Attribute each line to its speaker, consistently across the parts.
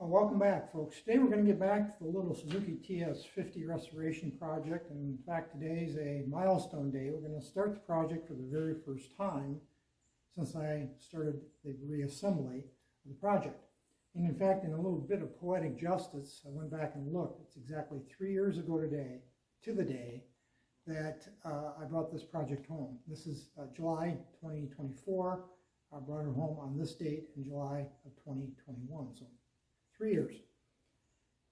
Speaker 1: Welcome back, folks. Today we're going to get back to the little Suzuki TS50 restoration project. And in fact, today is a milestone day. We're going to start the project for the very first time since I started the reassembly of the project. And in fact, in a little bit of poetic justice, I went back and looked. It's exactly 3 years ago today, to the day, that I brought this project home. This is July 2024. I brought it home on this date in July of 2021. So 3 years.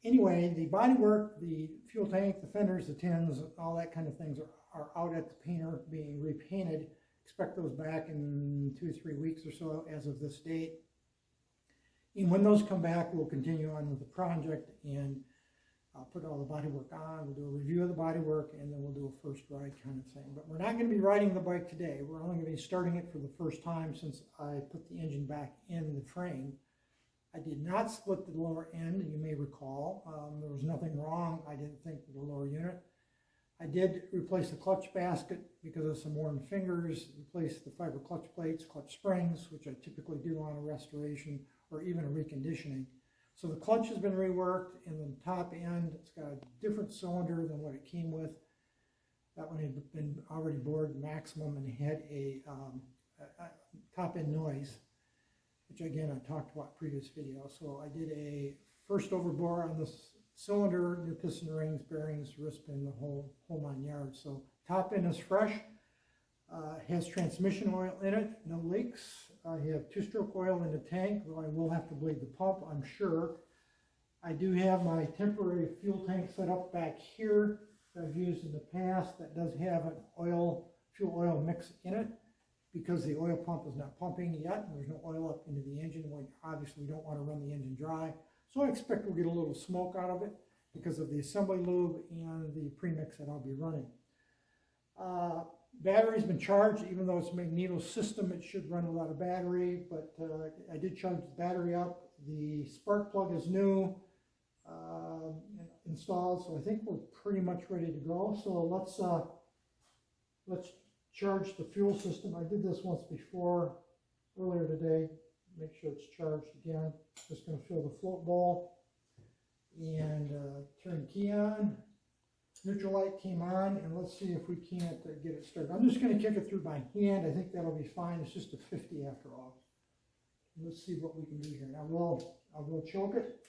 Speaker 1: Anyway, the bodywork, the fuel tank, the fenders, the tins, all that kind of things are out at the painter being repainted. Expect those back in 2 or 3 weeks or so as of this date. And when those come back, we'll continue on with the project and put all the bodywork on. We'll do a review of the bodywork and then we'll do a first ride kind of thing. But we're not going to be riding the bike today. We're only going to be starting it for the first time since I put the engine back in the frame. I did not split the lower end, you may recall. There was nothing wrong, I didn't think, with the lower unit. I did replace the clutch basket because of some worn fingers, replace the fiber clutch plates, clutch springs, which I typically do on a restoration or even a reconditioning. So the clutch has been reworked, and the top end, it's got a different cylinder than what it came with. That one had been already bored maximum and had a top end noise, which again I talked about in previous video. So I did a first overbore on this cylinder, new piston rings, bearings, wrist pin, the whole 9 yards. So top end is fresh, has transmission oil in it, no leaks. I have 2-stroke oil in the tank, though I will have to bleed the pump, I'm sure. I do have my temporary fuel tank set up back here that I've used in the past that does have an fuel oil mix in it. Because the oil pump is not pumping yet, and there's no oil up into the engine, we obviously don't want to run the engine dry. So I expect we'll get a little smoke out of it because of the assembly lube and the premix that I'll be running. Battery's been charged, even though it's a magneto system, it should run without a battery, but I did charge the battery up. The spark plug is new, installed, so I think we're pretty much ready to go. So let's charge the fuel system. I did this once before, earlier today. Make sure it's charged again. Just going to fill the float bowl and turn the key on. Neutral light came on, and let's see if we can't get it started. I'm just going to kick it through by hand. I think that'll be fine. It's just a 50 after all. Let's see what we can do here. Now I'll choke it.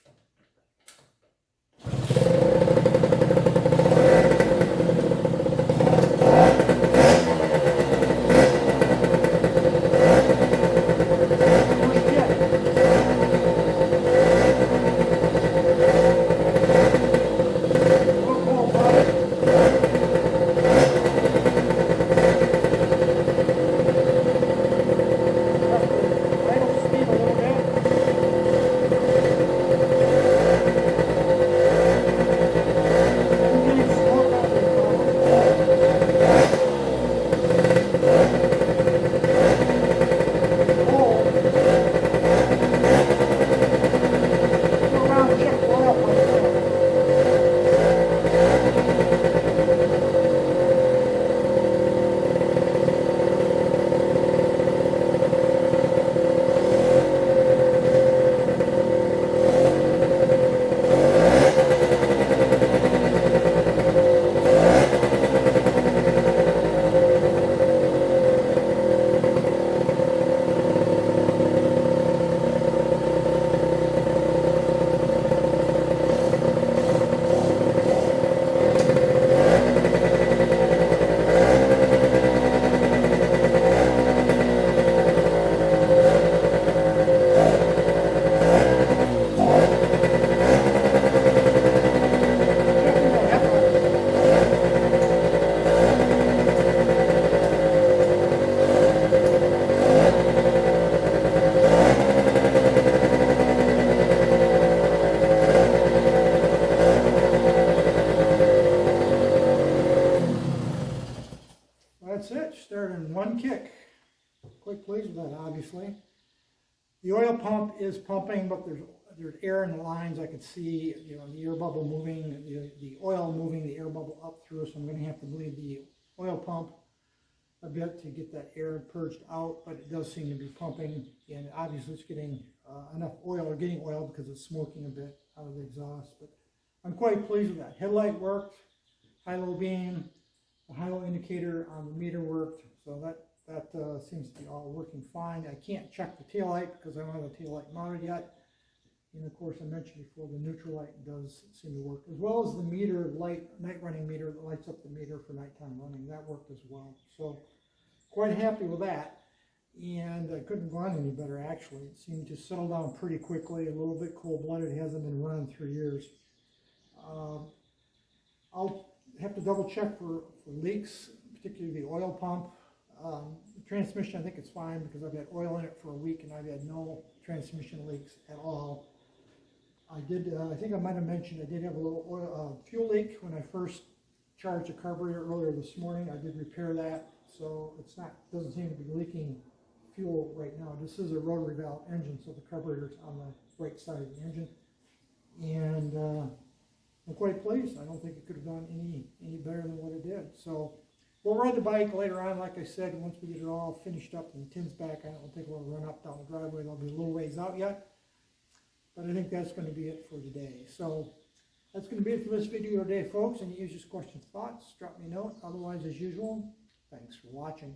Speaker 1: That's it, started in one kick. Quite pleased with that, obviously. The oil pump is pumping, but there's air in the lines. I could see, the air bubble moving, the oil moving the air bubble up through, so I'm going to have to bleed the oil pump a bit to get that air purged out, but it does seem to be pumping, and obviously it's getting enough oil or getting oil because it's smoking a bit out of the exhaust. But I'm quite pleased with that. Headlight worked, high-low beam, the high-low indicator on the meter worked, so that seems to be all working fine. I can't check the taillight because I don't have the taillight mounted yet. And of course, I mentioned before, the neutral light does seem to work, as well as the meter light, night running meter that lights up the meter for nighttime running. That worked as well. So quite happy with that. And I couldn't have gone any better, actually. It seemed to settle down pretty quickly, a little bit cold-blooded. It hasn't been running 3 years. I'll have to double check for leaks, particularly the oil pump. The transmission, I think it's fine because I've had oil in it for a week and I've had no transmission leaks at all. I think I might have mentioned I did have a little fuel leak when I first charged the carburetor earlier this morning. I did repair that, so doesn't seem to be leaking fuel right now. This is a rotary valve engine, so the carburetor's on the right side of the engine. And I'm quite pleased. I don't think it could have done any better than what it did. So we'll ride the bike later on, like I said, once we get it all finished up and the tin's back. I don't think we'll run up down the driveway. There'll be a little ways out yet. But I think that's going to be it for today. So that's going to be it for this video today, folks. Any issues, questions, thoughts, drop me a note. Otherwise, as usual, thanks for watching.